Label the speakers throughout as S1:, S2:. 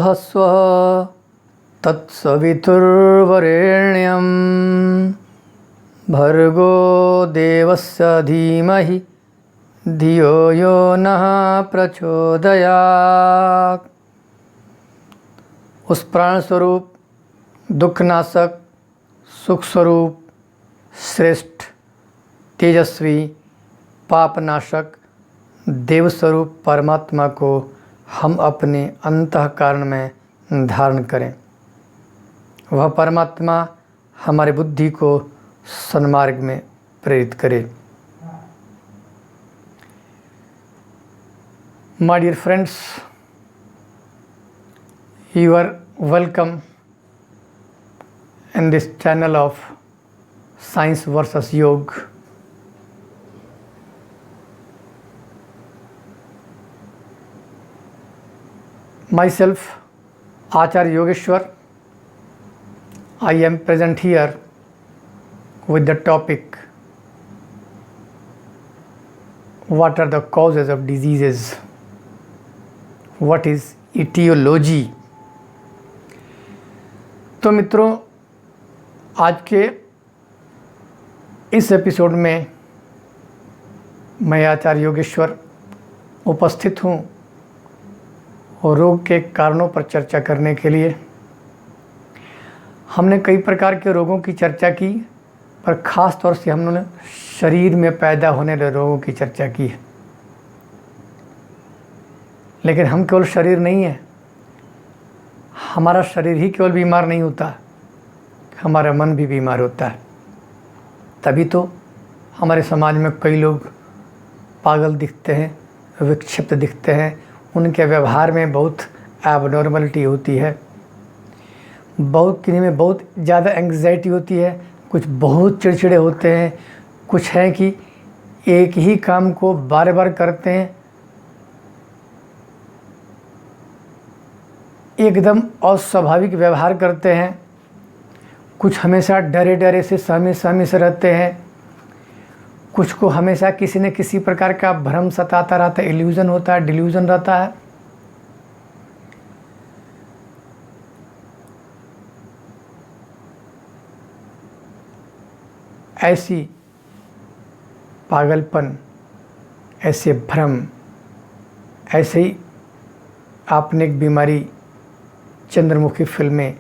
S1: भर्गः स्वः तत्सवितुर्वरेण्यं भर्गो देवस्य धीमहि धियो यो नः प्रचोदयात्। उस प्राण स्वरूप, दुखनाशक, सुख स्वरूप, श्रेष्ठ, तेजस्वी, पापनाशक देव स्वरूप परमात्मा को हम अपने अंतःकरण में धारण करें। वह परमात्मा हमारे बुद्धि को सन्मार्ग में प्रेरित करे। My dear friends, you are welcome in this channel of Science versus Yoga. Myself, Acharya Yogeshwar, I am present here with the topic, what are the causes of diseases? What is etiology? तो मित्रों, आज के इस episode में मैं आचार्य योगेश्वर उपस्थित हूँ और रोग के कारणों पर चर्चा करने के लिए। हमने कई प्रकार के रोगों की चर्चा की, पर ख़ास तौर से हमने शरीर में पैदा होने वाले रोगों की चर्चा की है। लेकिन हम केवल शरीर नहीं है, हमारा शरीर ही केवल बीमार नहीं होता, हमारा मन भी बीमार होता है। तभी तो हमारे समाज में कई लोग पागल दिखते हैं, विक्षिप्त दिखते हैं, उनके व्यवहार में बहुत एबनॉर्मलिटी होती है, बहुत किन्हीं में बहुत ज़्यादा एंग्जाइटी होती है, कुछ बहुत चिड़चिड़े होते हैं, कुछ हैं कि एक ही काम को बार बार करते हैं, एकदम अस्वाभाविक व्यवहार करते हैं, कुछ हमेशा डरे डरे से सहमे से रहते हैं, कुछ को हमेशा किसी न किसी प्रकार का भ्रम सताता रहता है, इल्यूज़न होता है, डिल्यूज़न रहता है। ऐसी पागलपन, ऐसे भ्रम, ऐसे ही आपने एक बीमारी चंद्रमुखी फिल्म में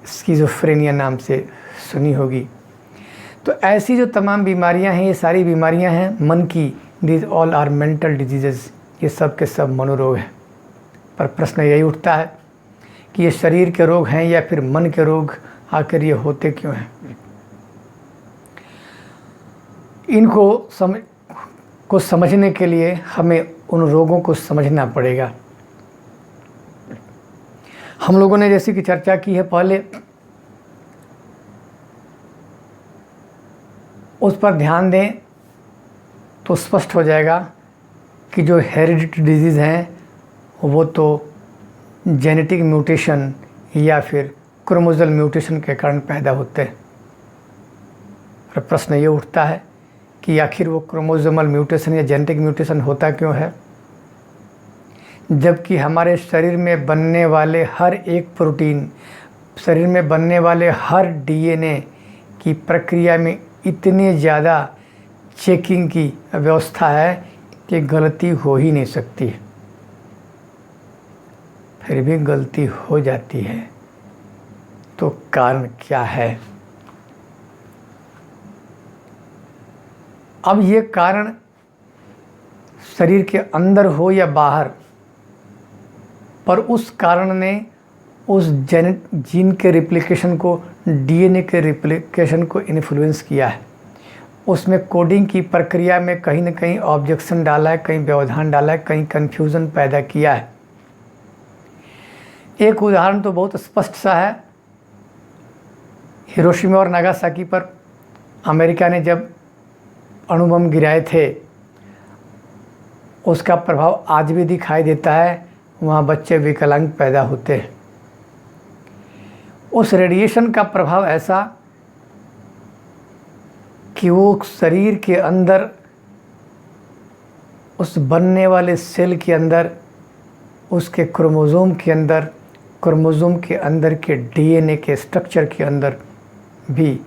S1: स्किज़ोफ्रेनिया नाम से सुनी होगी। तो ऐसी जो तमाम बीमारियां हैं, ये सारी बीमारियां हैं मन की। These all are mental diseases, ये सब के सब मनोरोग हैं। पर प्रश्न यही उठता है कि ये शरीर के रोग हैं या फिर मन के रोग, आखिर ये होते क्यों हैं? इनको समझने के लिए हमें उन रोगों को समझना पड़ेगा। हम लोगों ने जैसे कि चर्चा की है पहले, उस पर ध्यान दें तो स्पष्ट हो जाएगा कि जो हेरिडिटी डिजीज़ हैं वो तो जेनेटिक म्यूटेशन या फिर क्रोमोसोमल म्यूटेशन के कारण पैदा होते हैं। और प्रश्न ये उठता है कि आखिर वो क्रोमोसोमल म्यूटेशन या जेनेटिक म्यूटेशन होता क्यों है, जबकि हमारे शरीर में बनने वाले हर एक प्रोटीन, शरीर में बनने वाले हर डीएनए की प्रक्रिया में इतनी ज़्यादा चेकिंग की व्यवस्था है कि गलती हो ही नहीं सकती। फिर भी गलती हो जाती है, तो कारण क्या है? अब ये कारण शरीर के अंदर हो या बाहर, पर उस कारण ने उस जीन के रिप्लिकेशन को, डीएनए के रिप्लिकेशन को इन्फ्लुएंस किया है। उसमें कोडिंग की प्रक्रिया में कहीं न कहीं ऑब्जेक्शन डाला है, कहीं व्यवधान डाला है, कहीं कन्फ्यूज़न पैदा किया है। एक उदाहरण तो बहुत स्पष्ट सा है। हिरोशिमा और नागासाकी पर अमेरिका ने जब अणु बम गिराए थे, उसका प्रभाव आज भी दिखाई देता है। वहाँ बच्चे विकलांग पैदा होते हैं। उस रेडिएशन का प्रभाव ऐसा कि वो शरीर के अंदर, उस बनने वाले सेल के अंदर उसके क्रोमोसोम के अंदर के डीएनए के स्ट्रक्चर के अंदर भी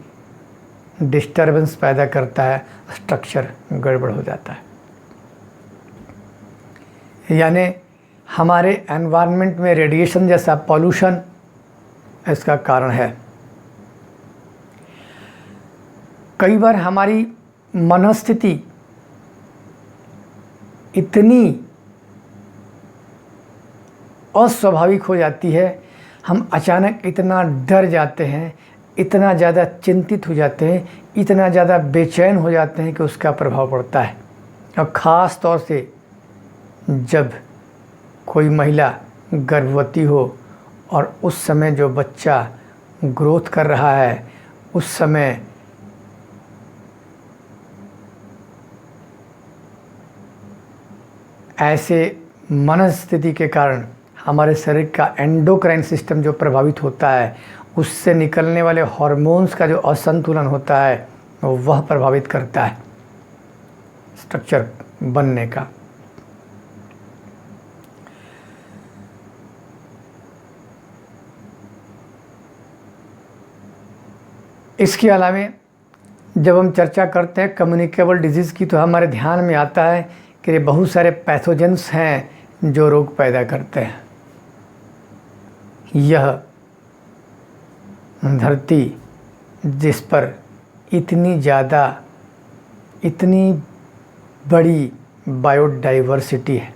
S1: डिस्टरबेंस पैदा करता है, स्ट्रक्चर गड़बड़ हो जाता है। यानी हमारे एनवायरनमेंट में रेडिएशन जैसा पॉल्यूशन इसका कारण है। कई बार हमारी मनस्थिति इतनी अस्वाभाविक हो जाती है, हम अचानक इतना डर जाते हैं, इतना ज़्यादा चिंतित हो जाते हैं, इतना ज़्यादा बेचैन हो जाते हैं कि उसका प्रभाव पड़ता है। और ख़ास तौर से जब कोई महिला गर्भवती हो और उस समय जो बच्चा ग्रोथ कर रहा है, उस समय ऐसे मनस्थिति के कारण हमारे शरीर का एंडोक्राइन सिस्टम जो प्रभावित होता है, उससे निकलने वाले हार्मोन्स का जो असंतुलन होता है वह प्रभावित करता है स्ट्रक्चर बनने का। इसके अलावा जब हम चर्चा करते हैं कम्युनिकेबल डिजीज़ की, तो हमारे ध्यान में आता है कि बहुत सारे पैथोजेंस हैं जो रोग पैदा करते हैं। यह धरती जिस पर इतनी बड़ी बायोडाइवर्सिटी है,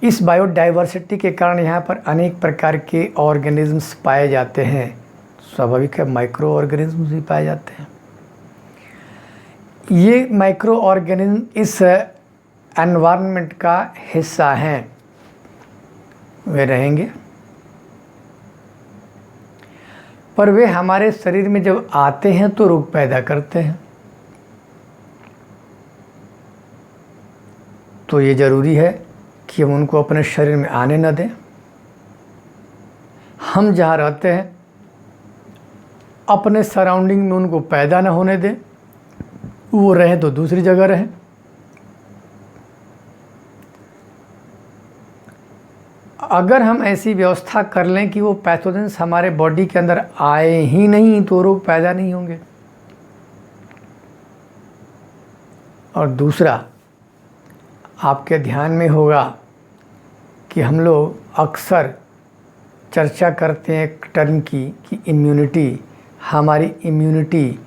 S1: इस बायोडाइवर्सिटी के कारण यहाँ पर अनेक प्रकार के ऑर्गेनिजम्स पाए जाते हैं। स्वाभाविक है, माइक्रो ऑर्गेनिजम्स भी पाए जाते हैं। ये माइक्रो ऑर्गेनिज्म इस एनवायरनमेंट का हिस्सा हैं, वे रहेंगे, पर वे हमारे शरीर में जब आते हैं तो रोग पैदा करते हैं। तो ये ज़रूरी है कि हम उनको अपने शरीर में आने न दें। हम जहाँ रहते हैं अपने सराउंडिंग में उनको पैदा न होने दें, वो रहें तो दूसरी जगह रहें। अगर हम ऐसी व्यवस्था कर लें कि वो पैथोजेंस हमारे बॉडी के अंदर आए ही नहीं, तो रोग पैदा नहीं होंगे। और दूसरा, आपके ध्यान में होगा कि हम लोग अक्सर चर्चा करते हैं एक टर्म की कि इम्यूनिटी, हमारी इम्यूनिटी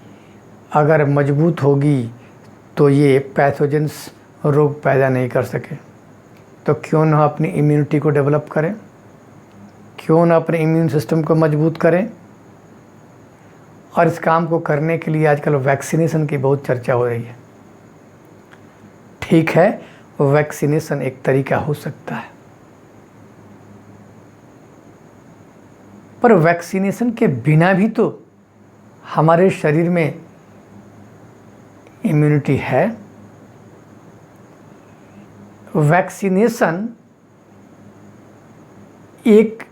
S1: अगर मजबूत होगी तो ये पैथोजेंस रोग पैदा नहीं कर सके। तो क्यों ना अपनी इम्यूनिटी को डेवलप करें, क्यों ना अपने इम्यून सिस्टम को मजबूत करें। और इस काम को करने के लिए आजकल वैक्सीनेशन की बहुत चर्चा हो रही है। ठीक है, वैक्सीनेशन एक तरीका हो सकता है, पर वैक्सीनेशन के बिना भी तो हमारे शरीर में इम्यूनिटी है। वैक्सीनेशन एक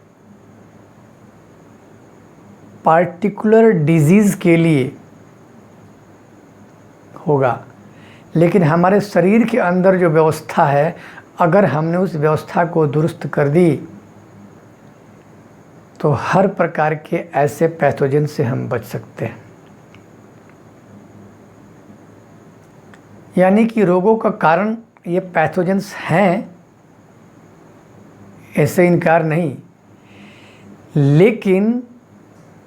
S1: पार्टिकुलर डिजीज़ के लिए होगा, लेकिन हमारे शरीर के अंदर जो व्यवस्था है, अगर हमने उस व्यवस्था को दुरुस्त कर दी तो हर प्रकार के ऐसे पैथोजन से हम बच सकते हैं। यानी कि रोगों का कारण ये पैथोजेंस हैं, ऐसे इनकार नहीं, लेकिन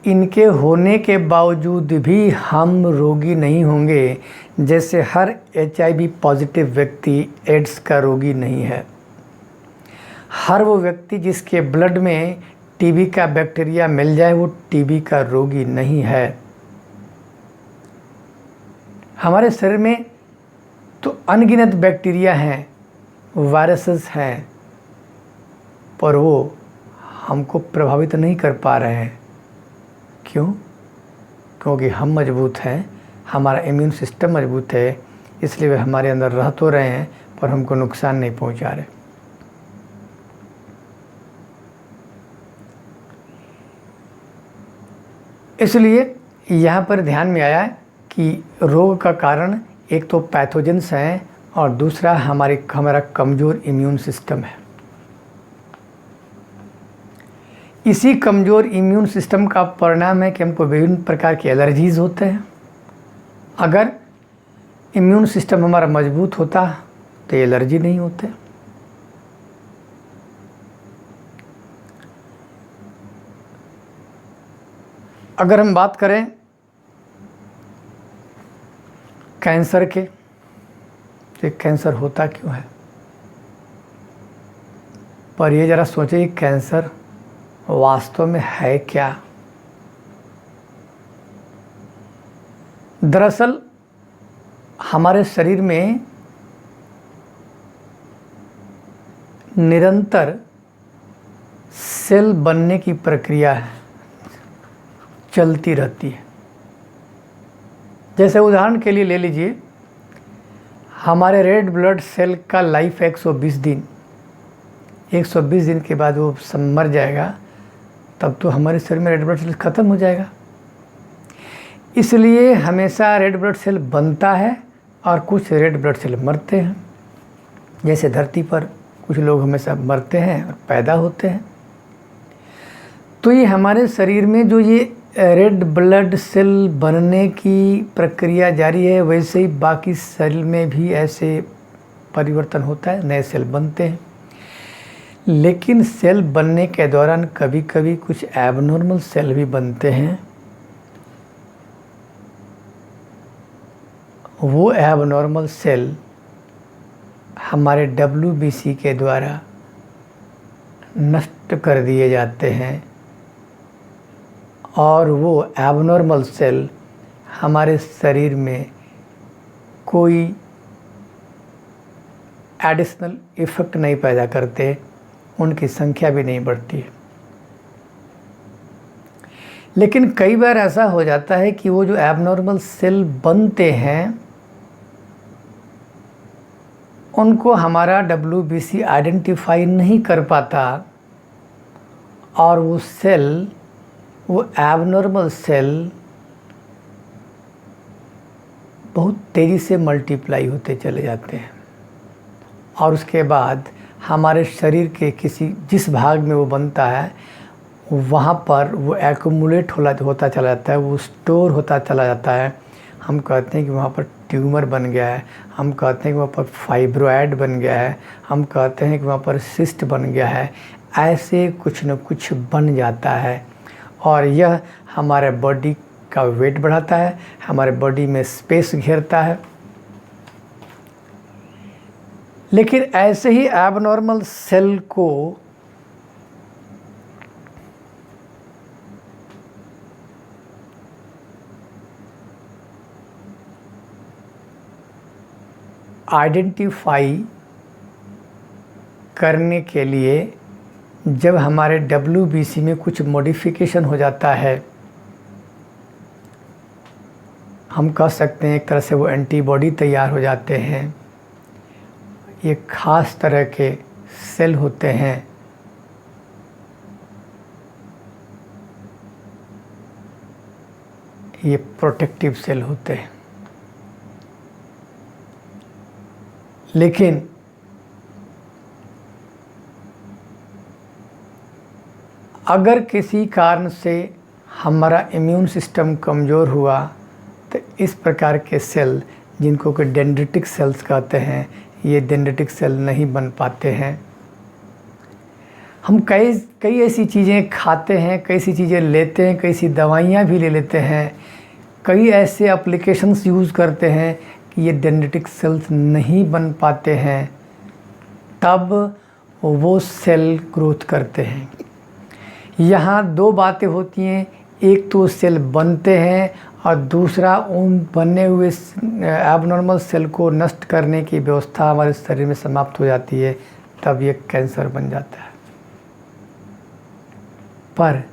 S1: इनके होने के बावजूद भी हम रोगी नहीं होंगे। जैसे हर HIV पॉजिटिव व्यक्ति एड्स का रोगी नहीं है, हर वो व्यक्ति जिसके ब्लड में TB का बैक्टीरिया मिल जाए वो TB का रोगी नहीं है। हमारे शरीर में तो अनगिनत बैक्टीरिया हैं, वायरसेस हैं, पर वो हमको प्रभावित नहीं कर पा रहे हैं। क्यों? क्योंकि हम मजबूत हैं, हमारा इम्यून सिस्टम मजबूत है, इसलिए वे हमारे अंदर रह तो रहे हैं पर हमको नुकसान नहीं पहुंचा रहे। इसलिए यहाँ पर ध्यान में आया कि रोग का कारण एक तो पैथोजेंस हैं और दूसरा हमारा कमज़ोर इम्यून सिस्टम है। इसी कमज़ोर इम्यून सिस्टम का परिणाम है कि हमको विभिन्न प्रकार की एलर्जीज़ होते हैं। अगर इम्यून सिस्टम हमारा मजबूत होता तो एलर्जी नहीं होते। अगर हम बात करें कैंसर के, तो कैंसर होता क्यों है? पर ये ज़रा सोचिए, कैंसर वास्तव में है क्या? दरअसल हमारे शरीर में निरंतर सेल बनने की प्रक्रिया चलती रहती है। जैसे उदाहरण के लिए ले लीजिए, हमारे रेड ब्लड सेल का लाइफ 120 दिन, 120 दिन के बाद वो सब मर जाएगा, तब तो हमारे शरीर में रेड ब्लड सेल ख़त्म हो जाएगा। इसलिए हमेशा रेड ब्लड सेल बनता है और कुछ रेड ब्लड सेल मरते हैं। जैसे धरती पर कुछ लोग हमेशा मरते हैं और पैदा होते हैं, तो ये हमारे शरीर में जो ये रेड ब्लड सेल बनने की प्रक्रिया जारी है, वैसे ही बाकी सेल में भी ऐसे परिवर्तन होता है, नए सेल बनते हैं। लेकिन सेल बनने के दौरान कभी कभी कुछ एबनॉर्मल सेल भी बनते हैं। वो एबनॉर्मल सेल हमारे WBC के द्वारा नष्ट कर दिए जाते हैं और वो एबनॉर्मल सेल हमारे शरीर में कोई एडिशनल इफ़ेक्ट नहीं पैदा करते, उनकी संख्या भी नहीं बढ़ती है। लेकिन कई बार ऐसा हो जाता है कि वो जो एबनॉर्मल सेल बनते हैं उनको हमारा WBC आइडेंटिफाई नहीं कर पाता और वो सेल, वो एबनॉर्मल सेल बहुत तेज़ी से मल्टीप्लाई होते चले जाते हैं और उसके बाद हमारे शरीर के जिस भाग में वो बनता है वहाँ पर वो एक्यूमुलेट होता चला जाता है, वो स्टोर होता चला जाता है। हम कहते हैं कि वहाँ पर ट्यूमर बन गया है, हम कहते हैं कि वहाँ पर फाइब्रॉयड बन गया है, हम कहते हैं कि वहाँ पर सिस्ट बन गया है। ऐसे कुछ न कुछ बन जाता है और यह हमारे बॉडी का वेट बढ़ाता है, हमारे बॉडी में स्पेस घेरता है। लेकिन ऐसे ही एबनॉर्मल सेल को आइडेंटिफाई करने के लिए जब हमारे WBC में कुछ मॉडिफिकेशन हो जाता है, हम कह सकते हैं एक तरह से वो एंटीबॉडी तैयार हो जाते हैं। ये खास तरह के सेल होते हैं, ये प्रोटेक्टिव सेल होते हैं। लेकिन अगर किसी कारण से हमारा इम्यून सिस्टम कमज़ोर हुआ तो इस प्रकार के सेल, जिनको कि डेंड्रिटिक सेल्स कहते हैं, ये डेंड्रिटिक सेल नहीं बन पाते हैं। हम कई ऐसी चीज़ें खाते हैं, कई ऐसी चीज़ें लेते हैं, कई ऐसी दवाइयाँ भी ले लेते हैं, कई ऐसे एप्लीकेशंस यूज़ करते हैं कि ये डेंड्रिटिक सेल्स नहीं बन पाते हैं, तब वो सेल ग्रोथ करते हैं। यहाँ दो बातें होती हैं, एक तो सेल बनते हैं और दूसरा उन बने हुए एबनॉर्मल सेल को नष्ट करने की व्यवस्था हमारे शरीर में समाप्त हो जाती है, तब ये कैंसर बन जाता है। पर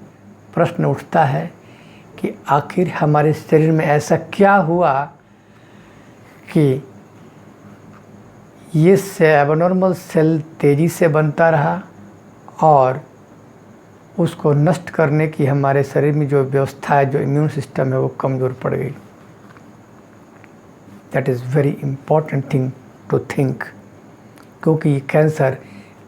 S1: प्रश्न उठता है कि आखिर हमारे शरीर में ऐसा क्या हुआ कि ये एबनॉर्मल सेल तेज़ी से बनता रहा और उसको नष्ट करने की हमारे शरीर में जो व्यवस्था है, जो इम्यून सिस्टम है, वो कमज़ोर पड़ गई। That is very important thing to think, क्योंकि कैंसर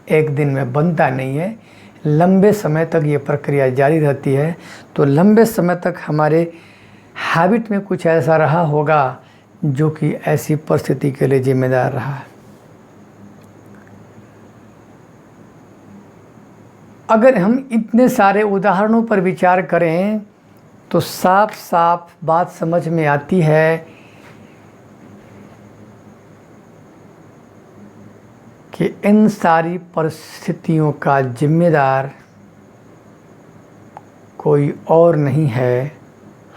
S1: एक दिन में बनता नहीं है, लंबे समय तक ये प्रक्रिया जारी रहती है तो लंबे समय तक हमारे हैबिट में कुछ ऐसा रहा होगा जो कि ऐसी परिस्थिति के लिए जिम्मेदार रहा है। अगर हम इतने सारे उदाहरणों पर विचार करें तो साफ साफ बात समझ में आती है कि इन सारी परिस्थितियों का जिम्मेदार कोई और नहीं है,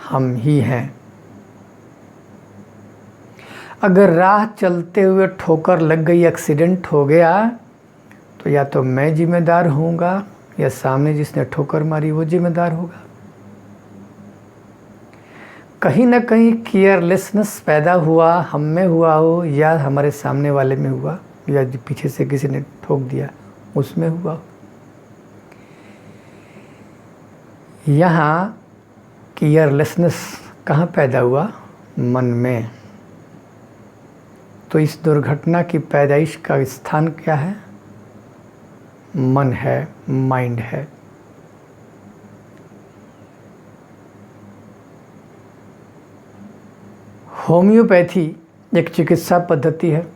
S1: हम ही हैं। अगर राह चलते हुए ठोकर लग गई, एक्सीडेंट हो गया, तो या तो मैं जिम्मेदार होऊंगा या सामने जिसने ठोकर मारी वो जिम्मेदार होगा। कहीं ना कहीं केयरलेसनेस पैदा हुआ, हम में हुआ हो या हमारे सामने वाले में हुआ या पीछे से किसी ने ठोक दिया उसमें हुआ। यहाँ केयरलेसनेस कहाँ पैदा हुआ? मन में। तो इस दुर्घटना की पैदाइश का स्थान क्या है? मन है, माइंड है। होम्योपैथी एक चिकित्सा पद्धति है।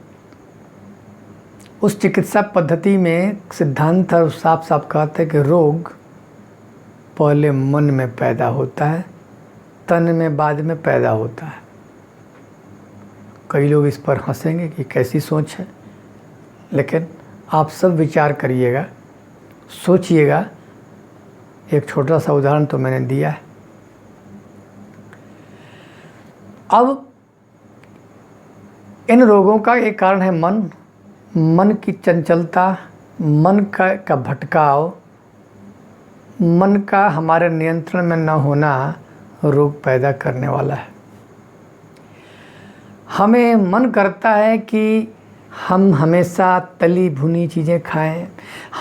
S1: उस चिकित्सा पद्धति में सिद्धांत साफ साफ कहते हैं कि रोग पहले मन में पैदा होता है, तन में बाद में पैदा होता है। कई लोग इस पर हंसेंगे कि कैसी सोच है, लेकिन आप सब विचार करिएगा, सोचिएगा। एक छोटा सा उदाहरण तो मैंने दिया है। अब इन रोगों का एक कारण है मन, मन की चंचलता, मन का भटकाव, मन का हमारे नियंत्रण में न होना रोग पैदा करने वाला है। हमें मन करता है कि हम हमेशा तली भुनी चीज़ें खाएं,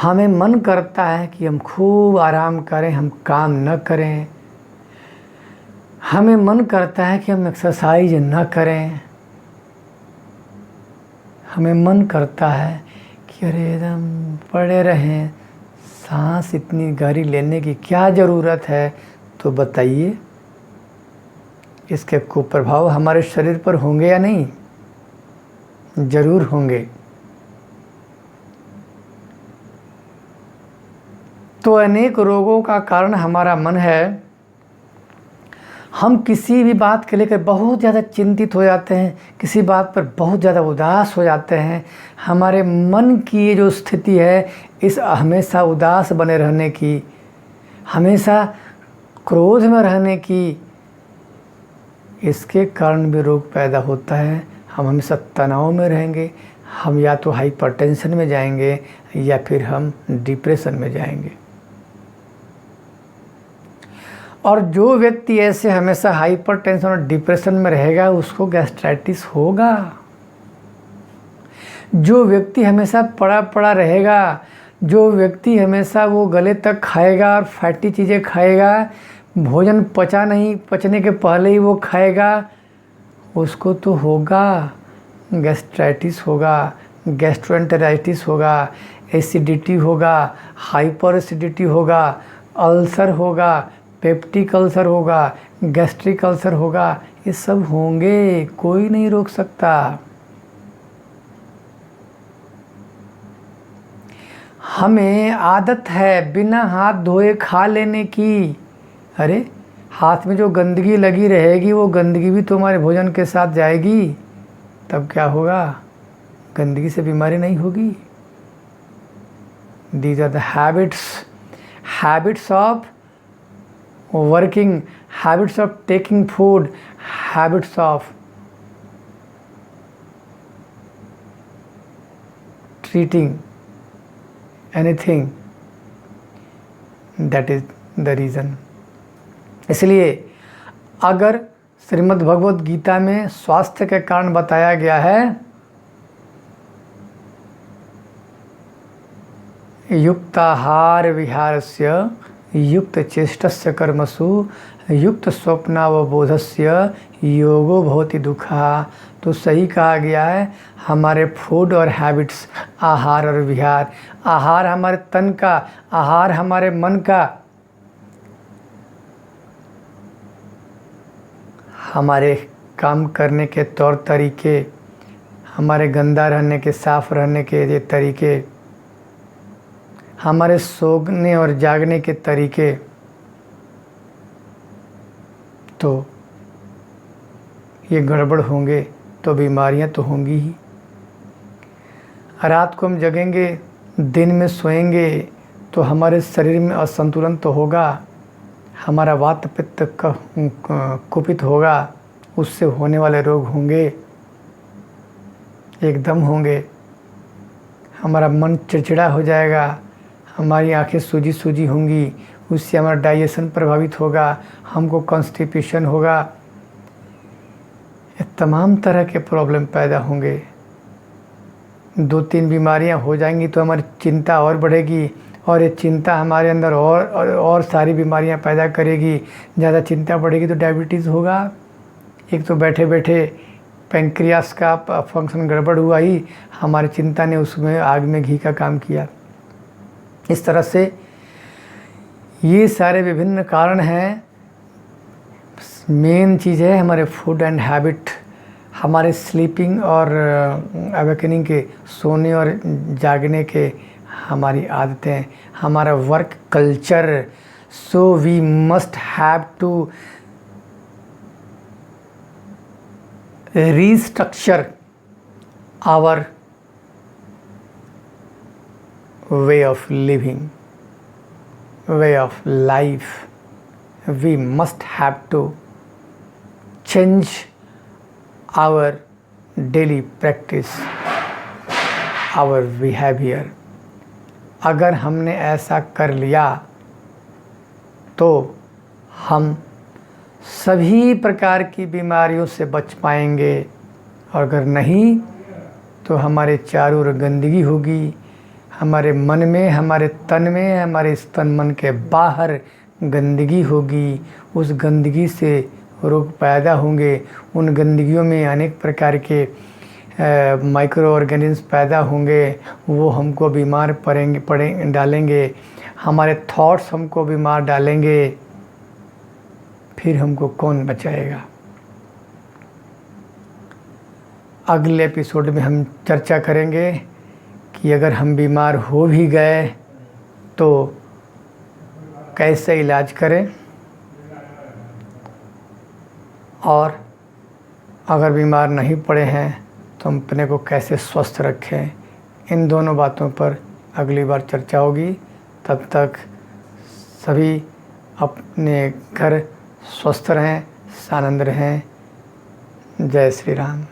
S1: हमें मन करता है कि हम खूब आराम करें, हम काम न करें, हमें मन करता है कि हम एक्सरसाइज न करें, हमें मन करता है कि अरे एकदम पड़े रहें, सांस इतनी गहरी लेने की क्या ज़रूरत है। तो बताइए, इसके कुप्रभाव हमारे शरीर पर होंगे या नहीं? जरूर होंगे। तो अनेक रोगों का कारण हमारा मन है। हम किसी भी बात के लेकर बहुत ज़्यादा चिंतित हो जाते हैं, किसी बात पर बहुत ज़्यादा उदास हो जाते हैं। हमारे मन की ये जो स्थिति है, इस हमेशा उदास बने रहने की, हमेशा क्रोध में रहने की, इसके कारण भी रोग पैदा होता है। हम हमेशा तनाव में रहेंगे, हम या तो हाइपरटेंशन में जाएंगे या फिर हम डिप्रेशन में जाएंगे। और जो व्यक्ति ऐसे हमेशा हाइपरटेंशन और डिप्रेशन में रहेगा उसको गैस्ट्राइटिस होगा। जो व्यक्ति हमेशा पड़ा पड़ा रहेगा, जो व्यक्ति हमेशा वो गले तक खाएगा और फैटी चीज़ें खाएगा, भोजन पचने के पहले ही वो खाएगा, उसको तो होगा गैस्ट्राइटिस होगा, गैस्ट्रोएंटेराइटिस होगा, एसिडिटी होगा, हाइपर एसिडिटी होगा, अल्सर होगा, पेप्टिक अल्सर होगा, गैस्ट्रिक अल्सर होगा। ये सब होंगे, कोई नहीं रोक सकता। हमें आदत है बिना हाथ धोए खा लेने की। अरे हाथ में जो गंदगी लगी रहेगी वो गंदगी भी तो हमारे भोजन के साथ जाएगी, तब क्या होगा? गंदगी से बीमारी नहीं होगी। These are the habits of working, habits of taking food, habits of treating anything. That is the reason. इसलिए अगर श्रीमद् भगवद गीता में स्वास्थ्य के कारण बताया गया है, युक्ताहार विहारस्य युक्त चेष्टस्य कर्मसु युक्त स्वप्नावबोधस्य योगो भवति दुःखः। तो सही कहा गया है, हमारे फूड और हैबिट्स, आहार और विहार, आहार हमारे तन का, आहार हमारे मन का, हमारे काम करने के तौर तरीके, हमारे गंदा रहने के, साफ रहने के ये तरीके, हमारे सोने और जागने के तरीके, तो ये गड़बड़ होंगे तो बीमारियां तो होंगी ही। रात को हम जगेंगे, दिन में सोएंगे तो हमारे शरीर में असंतुलन तो होगा, हमारा वात पित्त कुपित होगा, उससे होने वाले रोग होंगे, एकदम होंगे। हमारा मन चिड़चिड़ा हो जाएगा, हमारी आंखें सूजी सूजी होंगी, उससे हमारा डाइजेशन प्रभावित होगा, हमको कॉन्स्टिपेशन होगा, ये तमाम तरह के प्रॉब्लम पैदा होंगे। 2-3 बीमारियां हो जाएंगी तो हमारी चिंता और बढ़ेगी, और ये चिंता हमारे अंदर और सारी बीमारियां पैदा करेगी। ज़्यादा चिंता बढ़ेगी तो डायबिटीज़ होगा। एक तो बैठे बैठे पेंक्रियास का फंक्शन गड़बड़ हुआ ही, हमारी चिंता ने उसमें आग में घी का काम किया। इस तरह से ये सारे विभिन्न कारण हैं। मेन चीज़ है हमारे फूड एंड हैबिट, हमारे स्लीपिंग और अवेकनिंग के, सोने और जागने के हमारी आदतें, हमारा work culture. So we must have to restructure our way of living, way of life. We must have to change our daily practice, our behavior. अगर हमने ऐसा कर लिया तो हम सभी प्रकार की बीमारियों से बच पाएंगे, और अगर नहीं तो हमारे चारों ओर गंदगी होगी, हमारे मन में, हमारे तन में, हमारे तन मन के बाहर गंदगी होगी। उस गंदगी से रोग पैदा होंगे, उन गंदगियों में अनेक प्रकार के माइक्रो ऑर्गेनिज्म पैदा होंगे, वो हमको बीमार डालेंगे, हमारे थॉट्स हमको बीमार डालेंगे, फिर हमको कौन बचाएगा। अगले एपिसोड में हम चर्चा करेंगे कि अगर हम बीमार हो भी गए तो कैसे इलाज करें, और अगर बीमार नहीं पड़े हैं तो हम अपने को कैसे स्वस्थ रखें। इन दोनों बातों पर अगली बार चर्चा होगी। तब तक सभी अपने घर स्वस्थ रहें, आनंद रहें। जय श्री राम।